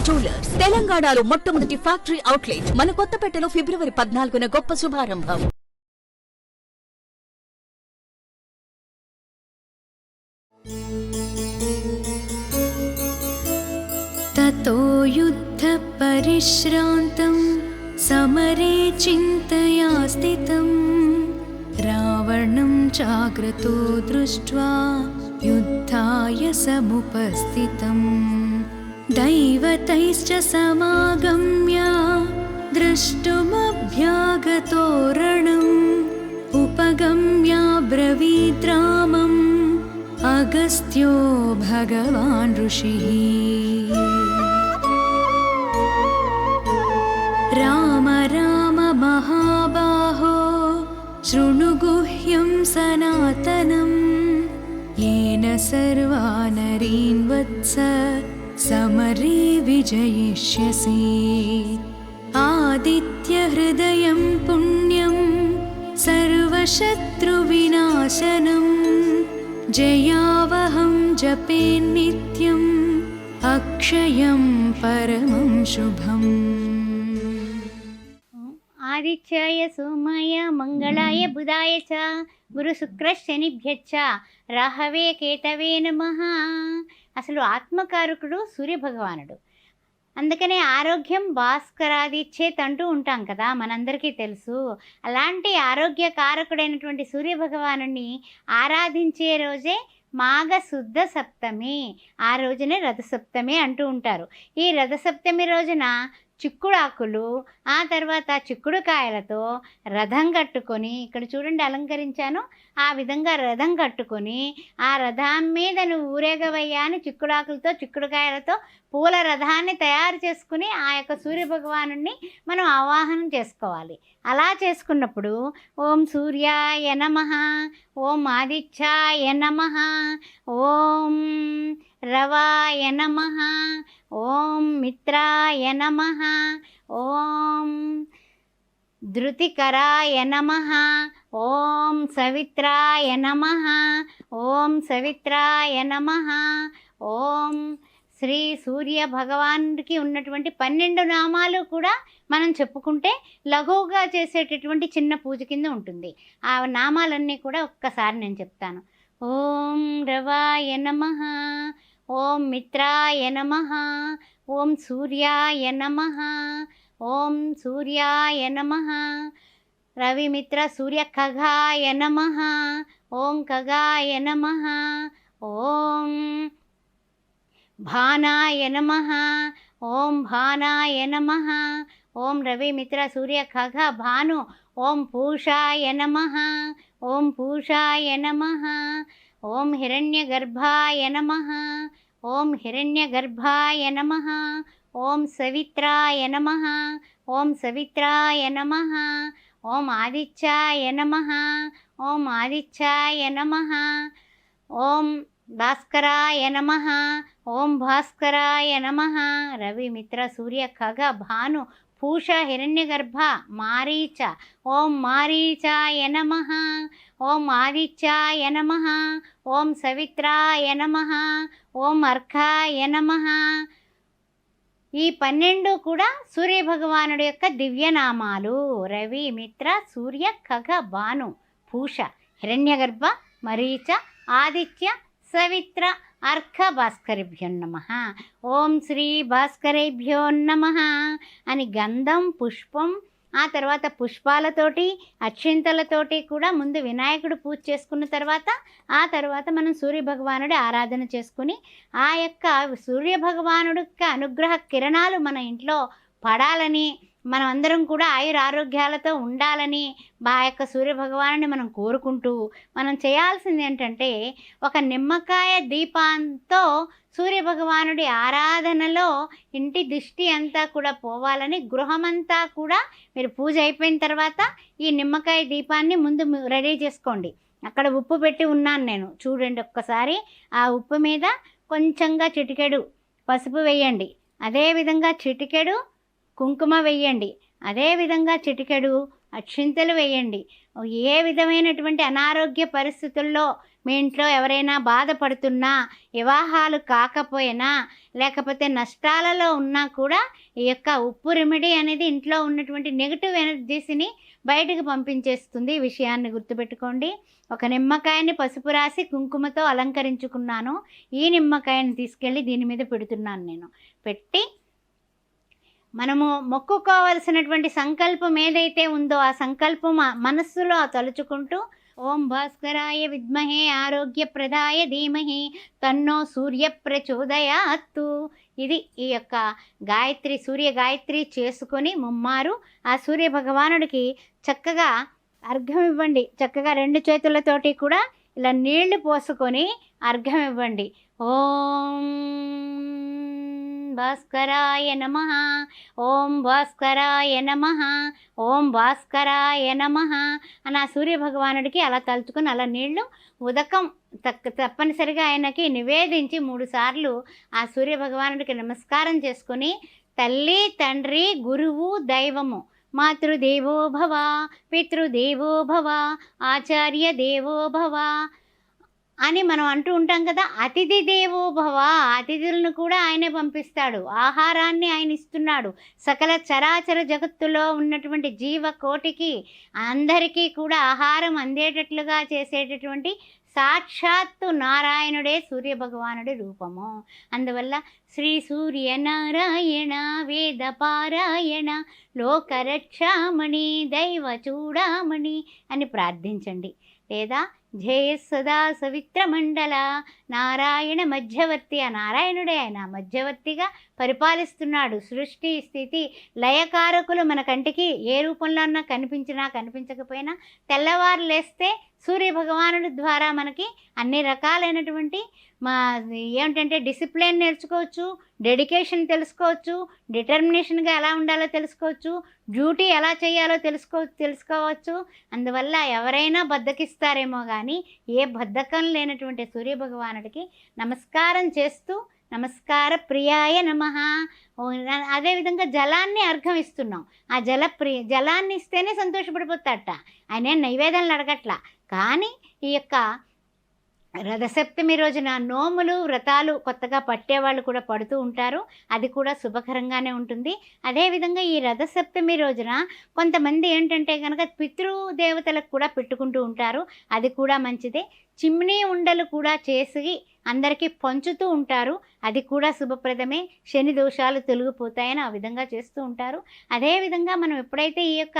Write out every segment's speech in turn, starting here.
Jewellers తెలంగాణలో మొట్టమొదటి factory outlet మన కొత్తపేటలో ఫిబ్రవరి 14న గొప్ప శుభారంభం. ततो युद्ध परिश्रान्तं समरे चिन्तया स्थितं रावणं चाग्रतो दृष्ट्वा युद्धाय समुपस्थितं दैवतैश्च समागम्य द्रष्टुमभ्यागतो रणम् उपगम्य ब्रवीद्रामम् अगस्त्यो भगवान् ऋषिः राम राम महाबाहो शृणु गुह्यं सनातनं येन सर्वा नरीन् वत्स समरे विजयिष्यसि आदित्यहृदयं पुण्यं सर्वशत्रुविनाशनं जयावहं जपे नित्यम् अक्षयं परमं शुभम्. ఆదిత్యాయ సోమాయ మంగళాయ బుధాయ చ గురు శుక్ర శనిభ్యచ్చ రాహవే కేతవే నమః. అసలు ఆత్మకారకుడు సూర్యభగవానుడు. అందుకనే ఆరోగ్యం భాస్కరాదిచ్చేత్ అంటూ ఉంటాం కదా, మనందరికీ తెలుసు. అలాంటి ఆరోగ్య కారకుడైనటువంటి సూర్యభగవాను ఆరాధించే రోజే మాఘ శుద్ధ సప్తమి. ఆ రోజునే రథసప్తమి అంటూ ఉంటారు. ఈ రథసప్తమి రోజున చిక్కుడాకులు, ఆ తర్వాత చిక్కుడుకాయలతో రథం కట్టుకొని, ఇక్కడ చూడండి అలంకరించాను, ఆ విధంగా రథం కట్టుకొని ఆ రథం మీద నువ్వు ఊరేగవయ్యా అని చిక్కుడాకులతో చిక్కుడుకాయలతో పూల రథాన్ని తయారు చేసుకుని ఆ యొక్క సూర్యభగవాను మనం ఆవాహనం చేసుకోవాలి. అలా చేసుకున్నప్పుడు ఓం సూర్యాయ నమః, ఓం ఆదిత్యాయ నమః, ఓం రవాయ నమః, ఓం మిత్రాయ నమః, ఓం ధృతికరాయ నమః, ఓం సవిత్రాయ నమః, ఓం సవిత్రాయ నమః, ఓం శ్రీ సూర్య భగవానుడికి ఉన్నటువంటి 12 నామాలు కూడా మనం చెప్పుకుంటే లఘువుగా చేసేటటువంటి చిన్న పూజ కింద ఉంటుంది. ఆ నామాలన్నీ కూడా ఒక్కసారి నేను చెప్తాను. ఓం రవాయ నమః, ఓం మిత్రాయ నమః, ఓం సూర్యాయ నమః, ఓం సూర్యాయ నమః, రవిమిత్ర సూర్య ఖగాయ నమః, ఓం ఖగాయ నమః, ఓం భానాయ నమః, ఓం భానాయ నమః, ఓం రవిమిత్ర సూర్య ఖగ భాను, ఓం పూషాయ నమః, ఓం పూషాయ నమః, ఓం హిరణ్యగర్భాయ నమః, ఓం హిరణ్యగర్భాయ నమః, ఓం సవిత్రాయ నమః, ఓం సవిత్రాయ నమః, ఓం ఆదిత్యాయ నమః, ఓం ఆదిత్యాయ నమః, ఓం భాస్కరాయ నమః, ఓం భాస్కరాయ నమః, రవిమిత్ర సూర్య ఖగ భాను పూష హిరణ్యగర్భ మారీచ, ఓం మారీచాయ నమః, ఓం ఆదిత్యాయ నమః, ఓం సవిత్రాయ నమః, ఓం అర్కాయ నమః. ఈ 12 కూడా సూర్యభగవానుడి యొక్క దివ్యనామాలు. రవి మిత్ర సూర్య ఖగ భాను పూష హిరణ్యగర్భ మరీచ ఆదిత్య సవిత్ర అర్క భాస్కరేభ్యో నమః. ఓం శ్రీ భాస్కరేభ్యో నమః అని గంధం పుష్పం, ఆ తర్వాత పుష్పాలతోటి అక్షింతలతోటి కూడా ముందు వినాయకుడు పూజ చేసుకున్న తర్వాత ఆ తర్వాత మనం సూర్యభగవానుడి ఆరాధన చేసుకుని ఆ యొక్క సూర్యభగవానుడి యొక్క అనుగ్రహ కిరణాలు మన ఇంట్లో పడాలని, మనం అందరం కూడా ఆయురారోగ్యాలతో ఉండాలని ఆ యొక్క సూర్యభగవానుని మనం కోరుకుంటూ మనం చేయాల్సింది ఏంటంటే ఒక నిమ్మకాయ దీపంతో సూర్యభగవానుడి ఆరాధనలో ఇంటి దిష్టి అంతా కూడా పోవాలని గృహమంతా కూడా మీరు పూజ అయిపోయిన తర్వాత ఈ నిమ్మకాయ దీపాన్ని ముందు రెడీ చేసుకోండి. అక్కడ ఉప్పు పెట్టి ఉన్నాను నేను, చూడండి ఒక్కసారి. ఆ ఉప్పు మీద కొంచెంగా చిటికెడు పసుపు వేయండి, అదేవిధంగా చిటికెడు కుంకుమ వేయండి, అదేవిధంగా చిటికెడు అక్షింతలు వేయండి. ఏ విధమైనటువంటి అనారోగ్య పరిస్థితుల్లో మీ ఇంట్లో ఎవరైనా బాధపడుతున్నా, వివాహాలు కాకపోయినా, లేకపోతే నష్టాలలో ఉన్నా కూడా ఈ యొక్క ఉప్పు రెమెడీ అనేది ఇంట్లో ఉన్నటువంటి నెగిటివ్ ఎనర్జీస్ని బయటకు పంపించేస్తుంది. ఈ విషయాన్ని గుర్తుపెట్టుకోండి. ఒక నిమ్మకాయని పసుపు రాసి కుంకుమతో అలంకరించుకున్నాను. ఈ నిమ్మకాయని తీసుకెళ్ళి దీని మీద పెడుతున్నాను. నేను పెట్టి మనము మొక్కుకోవలసినటువంటి సంకల్పం ఏదైతే ఉందో ఆ సంకల్పం మనస్సులో తలుచుకుంటూ ఓం భాస్కరాయ విద్మహే ఆరోగ్యప్రదాయ ధీమహి తన్నో సూర్య ప్రచోదయాత్తు. ఇది ఈ యొక్క గాయత్రి, సూర్య గాయత్రి చేసుకొని ముమ్మారు ఆ సూర్య భగవానుడికి చక్కగా అర్ఘ్యం ఇవ్వండి. చక్కగా 2 చేతులతోటి కూడా ఇలా నీళ్లు పోసుకొని అర్ఘ్యం ఇవ్వండి. ఓం భాస్కరాయ నమః, ఓం భాస్కరాయ నమః, ఓం భాస్కరాయ నమః అని ఆ సూర్యభగవానుడికి అలా తలుచుకొని అలా నీళ్లు ఉదకం తప్పనిసరిగా ఆయనకి నివేదించి 3 సార్లు ఆ సూర్యభగవానుడికి నమస్కారం చేసుకొని తల్లి, తండ్రి, గురువు, దైవము, మాతృదేవో భవ, పితృదేవో భవ, ఆచార్య దేవో భవ అని మనం అంటూ ఉంటాం కదా. అతిథి దేవో భవ, అతిథులను కూడా ఆయనే పంపిస్తాడు, ఆహారాన్ని ఆయన ఇస్తున్నాడు. సకల చరాచర జగత్తులో ఉన్నటువంటి జీవకోటికి అందరికీ కూడా ఆహారం అందేటట్లుగా చేసేటటువంటి సాక్షాత్తు నారాయణుడే సూర్యభగవానుడి రూపము. అందువల్ల శ్రీ సూర్యనారాయణ వేద పారాయణ లోకరక్షామణి దైవ చూడామణి అని ప్రార్థించండి. లేదా జయ సదా సవిత్రమండల నారాయణ మధ్యవర్తి, ఆ నారాయణుడే ఆయన మధ్యవర్తిగా పరిపాలిస్తున్నాడు. సృష్టి స్థితి లయకారకులు మన కంటికి ఏ రూపంలో అన్నా కనిపించినా కనిపించకపోయినా తెల్లవారు లేస్తే సూర్యభగవానుడి ద్వారా మనకి అన్ని రకాలైనటువంటి ఏమిటంటే డిసిప్లిన్ నేర్చుకోవచ్చు, డెడికేషన్ తెలుసుకోవచ్చు, డిటర్మినేషన్గా ఎలా ఉండాలో తెలుసుకోవచ్చు, డ్యూటీ ఎలా చేయాలో తెలుసుకోవచ్చు. అందువల్ల ఎవరైనా బద్ధకిస్తారేమో కానీ ఏ బద్ధకం లేనటువంటి సూర్యభగవానుడికి నమస్కారం చేస్తూ నమస్కార ప్రియాయ నమః. అదేవిధంగా జలాన్ని అర్ఘం ఇస్తున్నాం. ఆ జలాన్ని ఇస్తేనే సంతోషపడిపోతాడట. ఆయన నైవేద్యాలను అడగట్లా. కానీ ఈ యొక్క రథసప్తమి రోజున నోములు, వ్రతాలు కొత్తగా పట్టేవాళ్ళు కూడా పడుతూ ఉంటారు. అది కూడా శుభకరంగానే ఉంటుంది. అదేవిధంగా ఈ రథసప్తమి రోజున కొంతమంది ఏంటంటే కనుక పితృదేవతలకు కూడా పెట్టుకుంటూ ఉంటారు. అది కూడా మంచిదే. చిమ్నీ ఉండలు కూడా చేసి అందరికీ పంచుతూ ఉంటారు. అది కూడా శుభప్రదమే. శని దోషాలు తొలగిపోతాయని ఆ విధంగా చేస్తూ ఉంటారు. అదేవిధంగా మనం ఎప్పుడైతే ఈ యొక్క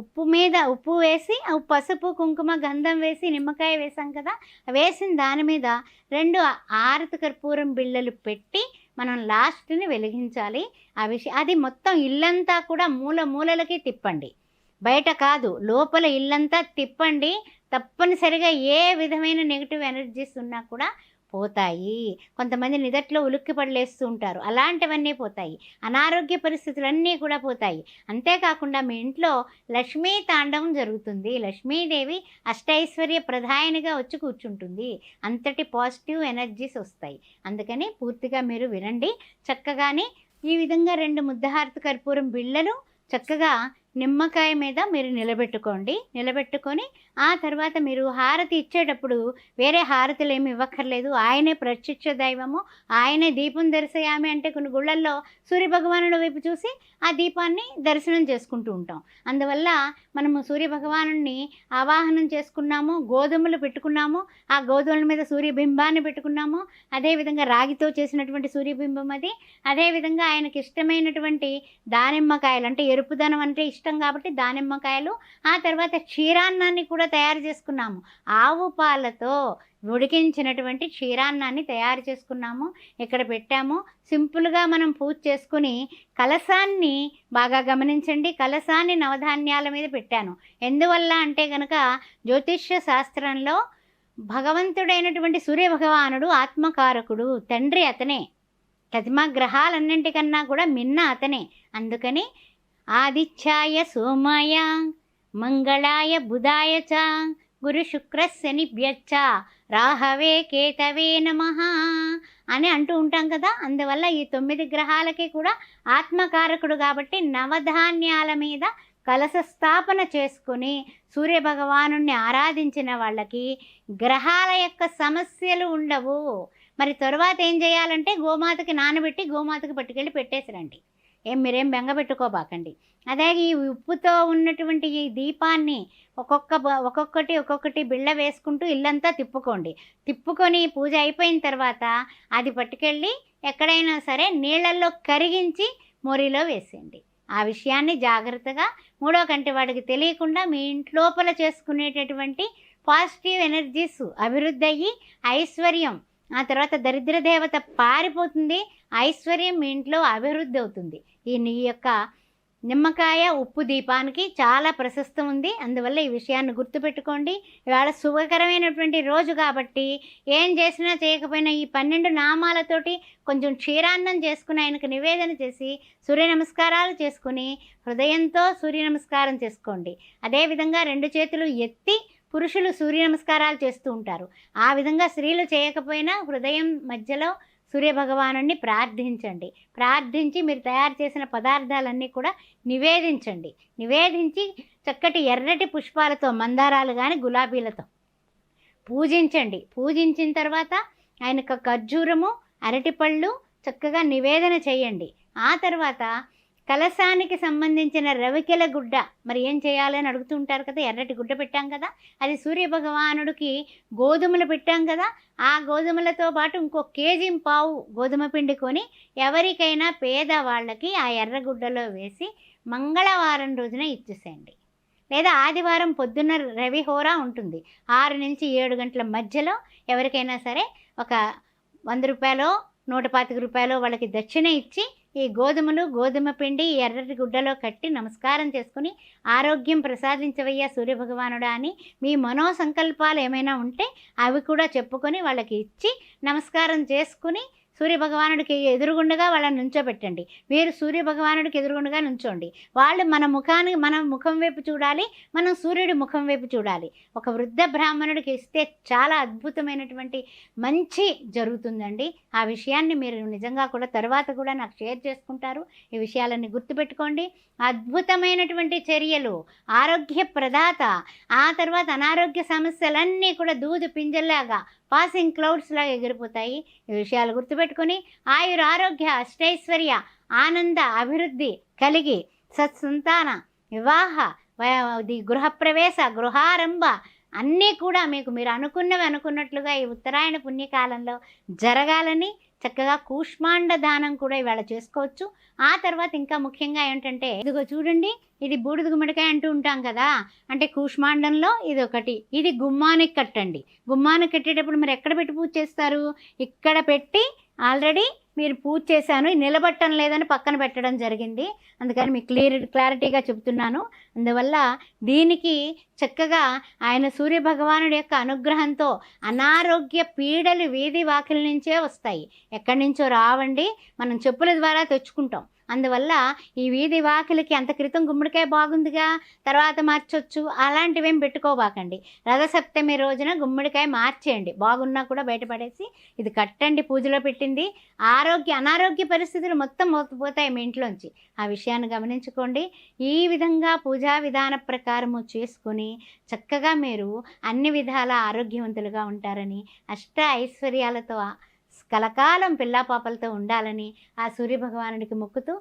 ఉప్పు మీద ఉప్పు వేసి పసుపు, కుంకుమ, గంధం వేసి నిమ్మకాయ వేసాం కదా, వేసిన దాని మీద 2 ఆరతి కర్పూరం బిళ్ళలు పెట్టి మనం లాస్ట్ని వెలిగించాలి. అది మొత్తం ఇల్లంతా కూడా మూలకి తిప్పండి. బయట కాదు, లోపల ఇల్లంతా తిప్పండి. తప్పనిసరిగా ఏ విధమైన నెగిటివ్ ఎనర్జీస్ ఉన్నా కూడా పోతాయి. కొంతమంది నిదట్లో ఉలిక్కి పడలేస్తూ ఉంటారు, అలాంటివన్నీ పోతాయి. అనారోగ్య పరిస్థితులన్నీ కూడా పోతాయి. అంతేకాకుండా మీ ఇంట్లో లక్ష్మీ తాండవం జరుగుతుంది. లక్ష్మీదేవి అష్టైశ్వర్య ప్రధానిగా వచ్చి కూర్చుంటుంది. అంతటి పాజిటివ్ ఎనర్జీస్ వస్తాయి. అందుకని పూర్తిగా మీరు వినండి. చక్కగానే ఈ విధంగా 2 ముద్దహారతి కర్పూరం బిళ్ళలు చక్కగా నిమ్మకాయ మీద మీరు నిలబెట్టుకొని ఆ తర్వాత మీరు హారతి ఇచ్చేటప్పుడు వేరే హారతులు ఏమి ఇవ్వక్కర్లేదు. ఆయనే ప్రత్యక్ష దైవము, ఆయనే దీపం దర్శయామి అంటే కొన్ని గుళ్ళల్లో సూర్యభగవానుడి వైపు చూసి ఆ దీపాన్ని దర్శనం చేసుకుంటూ ఉంటాం. అందువల్ల మనము సూర్యభగవానుడిని ఆవాహనం చేసుకున్నాము, గోధుమలు పెట్టుకున్నాము, ఆ గోధుమల మీద సూర్యబింబాన్ని పెట్టుకున్నాము. అదేవిధంగా రాగితో చేసినటువంటి సూర్యబింబం అది. అదేవిధంగా ఆయనకి ఇష్టమైనటువంటి దానిమ్మకాయలు, అంటే ఎరుపుదనం అంటే ఇష్టం కాబట్టి దానిమ్మకాయలు, ఆ తర్వాత క్షీరాన్నాన్ని కూడా తయారు చేసుకున్నాము. ఆవు పాలతో ఉడికించినటువంటి క్షీరాన్నాన్ని తయారు చేసుకున్నాము, ఇక్కడ పెట్టాము. సింపుల్గా మనం పూజ చేసుకుని కలశాన్ని బాగా గమనించండి. కలశాన్ని నవధాన్యాల మీద పెట్టాను. ఎందువల్ల అంటే కనుక జ్యోతిష్య శాస్త్రంలో భగవంతుడైనటువంటి సూర్యభగవానుడు ఆత్మకారకుడు, తండ్రి అతనే. ప్రతిమా గ్రహాలన్నింటికన్నా కూడా మిన్న అతనే. అందుకని ఆదిత్యాయ సోమాయ మంగళాయ బుధాయ చ గురు శుక్ర శనిభ్యచ్చ రాహవే కేతవే నమః అని అంటూ ఉంటాం కదా. అందువల్ల ఈ 9 గ్రహాలకి కూడా ఆత్మకారకుడు కాబట్టి నవధాన్యాల మీద కలశ స్థాపన చేసుకుని సూర్యభగవాను ఆరాధించిన వాళ్ళకి గ్రహాల యొక్క సమస్యలు ఉండవు. మరి తరువాత ఏం చేయాలంటే గోమాతకి నానబెట్టి గోమాతకి పట్టుకెళ్ళి పెట్టేసిరండి. మీరేం బెంగ పెట్టుకోబాకండి. అలాగే ఈ ఉప్పుతో ఉన్నటువంటి ఈ దీపాన్ని ఒక్కొక్కటి బిళ్ళ వేసుకుంటూ ఇల్లంతా తిప్పుకొని పూజ అయిపోయిన తర్వాత అది పట్టుకెళ్ళి ఎక్కడైనా సరే నీళ్ళల్లో కరిగించి మొరిలో వేసేయండి. ఆ విషయాన్ని జాగ్రత్తగా మూడో కంటి వాడికి తెలియకుండా మీ ఇంట్లోపల చేసుకునేటటువంటి పాజిటివ్ ఎనర్జీస్ అభివృద్ధి అయ్యి ఐశ్వర్యం, ఆ తర్వాత దరిద్ర దేవత పారిపోతుంది, ఐశ్వర్యం మీ ఇంట్లో అభివృద్ధి అవుతుంది. ఈ యొక్క నిమ్మకాయ ఉప్పు దీపానికి చాలా ప్రశస్తం ఉంది. అందువల్ల ఈ విషయాన్ని గుర్తుపెట్టుకోండి. ఇవాళ శుభకరమైనటువంటి రోజు కాబట్టి ఏం చేసినా చేయకపోయినా ఈ 12 నామాలతోటి కొంచెం క్షీరాన్నం చేసుకుని ఆయనకు నివేదన చేసి సూర్య నమస్కారాలు చేసుకుని హృదయంతో సూర్య నమస్కారం చేసుకోండి. అదేవిధంగా 2 చేతులు ఎత్తి పురుషులు సూర్య నమస్కారాలు చేస్తూ ఉంటారు. ఆ విధంగా స్త్రీలు చేయకపోయినా హృదయం మధ్యలో సూర్యభగవాను ప్రార్థించండి. ప్రార్థించి మీరు తయారు చేసిన పదార్థాలన్నీ కూడా నివేదించి చక్కటి ఎర్రటి పుష్పాలతో, మందారాలు కానీ గులాబీలతో పూజించండి. పూజించిన తర్వాత ఆయనకు ఖర్జూరము, అరటిపళ్ళు చక్కగా నివేదన చేయండి. ఆ తర్వాత కలశానికి సంబంధించిన రవికెల గుడ్డ మరి ఏం చేయాలని అడుగుతుంటారు కదా. ఎర్రటి గుడ్డ పెట్టాం కదా, అది సూర్యభగవానుడికి గోధుమలు పెట్టాం కదా, ఆ గోధుమలతో పాటు ఇంకో 1.5 కేజీ గోధుమ పిండి కొని ఎవరికైనా పేదవాళ్ళకి ఆ ఎర్రగుడ్డలో వేసి మంగళవారం రోజున ఇచ్చేసేయండి. లేదా ఆదివారం పొద్దున్న రవిహోరా ఉంటుంది, 6 నుంచి 7 గంటల మధ్యలో ఎవరికైనా సరే ఒక 100 రూపాయలు 125 రూపాయలు వాళ్ళకి దక్షిణ ఇచ్చి ఈ గోధుమలు, గోధుమ పిండి ఎర్రటి గుడ్డలో కట్టి నమస్కారం చేసుకుని ఆరోగ్యం ప్రసాదించవయ్యా సూర్యభగవానుడా అని మీ మనోసంకల్పాలు ఏమైనా ఉంటే అవి కూడా చెప్పుకొని వాళ్ళకి ఇచ్చి నమస్కారం చేసుకుని సూర్యభగవానుడికి ఎదురుగుండగా వాళ్ళని నుంచోబెట్టండి. మీరు సూర్యభగవానుడికి ఎదురుగుండగా నుంచోండి. వాళ్ళు మన ముఖం వైపు చూడాలి, మనం సూర్యుడి ముఖం వైపు చూడాలి. ఒక వృద్ధ బ్రాహ్మణుడికి ఇస్తే చాలా అద్భుతమైనటువంటి మంచి జరుగుతుందండి. ఆ విషయాన్ని మీరు నిజంగా కూడా తర్వాత కూడా నాకు షేర్ చేసుకుంటారు. ఈ విషయాలన్నీ గుర్తుపెట్టుకోండి. అద్భుతమైనటువంటి చర్యలు, ఆరోగ్య ప్రదాత. ఆ తర్వాత అనారోగ్య సమస్యలన్నీ కూడా దూదు పింజల్లాగా పాసింగ్ క్లౌడ్స్ లాగా ఎగిరిపోతాయి. ఈ విషయాలు గుర్తుపెట్టుకుని ఆయుర ఆరోగ్య అష్టైశ్వర్య ఆనంద అభివృద్ధి కలిగి సత్సంతాన వివాహ గృహప్రవేశ గృహారంభ అన్నీ కూడా మీరు అనుకున్నట్లుగా ఈ ఉత్తరాయణ పుణ్యకాలంలో జరగాలని చక్కగా కూష్మాండ దానం కూడా ఇవాళ చేసుకోవచ్చు. ఆ తర్వాత ఇంకా ముఖ్యంగా ఏంటంటే ఇదిగో చూడండి, ఇది బూడిద గుమ్మడికాయ అంటూ ఉంటాం కదా, అంటే కూష్మాండంలో ఇది ఒకటి. ఇది గుమ్మానికి కట్టండి. గుమ్మానికి కట్టేటప్పుడు మరి ఎక్కడ పెట్టి పూజ చేస్తారు? ఇక్కడ పెట్టి ఆల్రెడీ మీరు పూజ చేశాను, నిలబట్టడం లేదని పక్కన పెట్టడం జరిగింది. అందుకని మీకు క్లారిటీగా చెప్తున్నాను. అందువల్ల దీనికి చక్కగా ఆయన సూర్యభగవానుడి యొక్క అనుగ్రహంతో అనారోగ్య పీడలు వీధి వాకిల నుంచే వస్తాయి, ఎక్కడి నుంచో రావండి. మనం చెప్పుల ద్వారా తెచ్చుకుంటాం. అందువల్ల ఈ వీధి వాకిలికి అంత క్రితం గుమ్మడికాయ బాగుందిగా తర్వాత మార్చొచ్చు అలాంటివేం పెట్టుకోబాకండి. రథసప్తమి రోజున గుమ్మడికాయ మార్చేయండి, బాగున్నా కూడా బయటపడేసి ఇది కట్టండి. పూజలో పెట్టింది అనారోగ్య పరిస్థితులు మొత్తం మోకపోతాయి మీ ఇంట్లోంచి. ఆ విషయాన్ని గమనించుకోండి. ఈ విధంగా పూజా విధాన ప్రకారము చేసుకుని చక్కగా మీరు అన్ని విధాల ఆరోగ్యవంతులుగా ఉంటారని, అష్ట ఐశ్వర్యాలతో కలకాలం పిల్లాపాపలతో ఉండాలని ఆ సూర్యభగవానుడికి మొక్కుతూ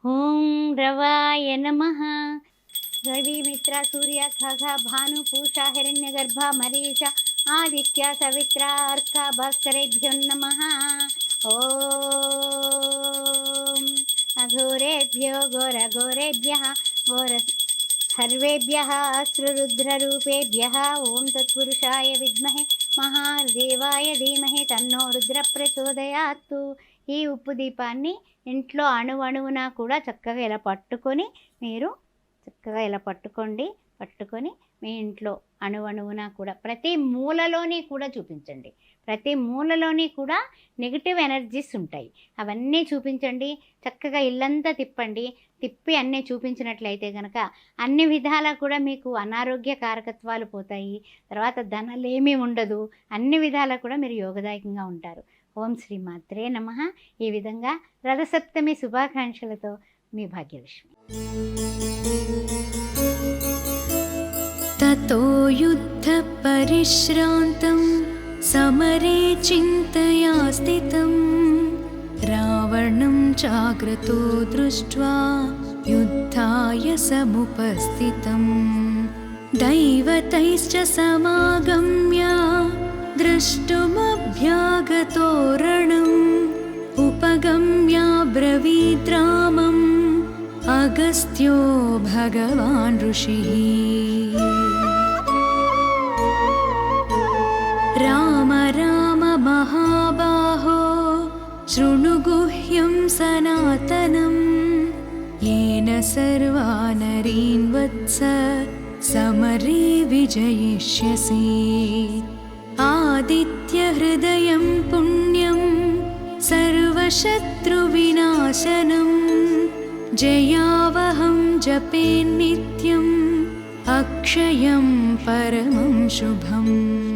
ఓం రవాయ నమః. రవి మిత్ర సూర్య ఖగ భాను పూష హిరణ్య గర్భ మరీష ఆదిత్య సవిత్ర అర్క భాస్కరేభ్యో నమః. ఓం అఘోరేభ్యో ఘోరేభ్యః సర్వేభ్యః అశ్రురుద్రరూపేభ్యః ఓం తత్పురుషాయ విద్మహే మహాదేవాయ ధీమహి తన్నో రుద్ర ప్రచోదయాత్తు. ఈ ఉప్పు దీపాన్ని ఇంట్లో అణువణువున కూడా చక్కగా ఇలా పట్టుకొని మీరు చక్కగా ఇలా పట్టుకొని మీ ఇంట్లో అణువణువున కూడా ప్రతి మూలలోని కూడా చూపించండి. ప్రతి మూలలోని కూడా నెగిటివ్ ఎనర్జీస్ ఉంటాయి, అవన్నీ చూపించండి. చక్కగా ఇల్లంతా తిప్పి అన్నీ చూపించినట్లయితే కనుక అన్ని విధాలా కూడా మీకు అనారోగ్య కారకత్వాలు పోతాయి. తర్వాత ధనలేమీ ఉండదు, అన్ని విధాలా కూడా మీరు యోగదాయకంగా ఉంటారు. ఓం శ్రీ మాత్రే నమః. ఈ విధంగా రథసప్తమి శుభాకాంక్షలతో మీ భాగ్యలక్ష్మి. ततो युद्धपरिश्रान्तं समरे चिन्तया स्थितं रावणं चाग्रतो दृष्ट्वा युद्धाय समुपस्थितम् दैवतैश्च समागम्य द्रष्टुमभ्यागतो रणम् उपगम्याब्रवीद्रामम् अगस्त्यो भगवान् ऋषिः राम राम महाबाहो शृणु गुह्यं सनातनम् येन सर्वा नरीन् वत्स समरे विजयिष्यसि आदित्यहृदयं पुण्यं सर्वशत्रुविनाशनं जयावहं जपे नित्यम् अक्षयं परमं शुभम्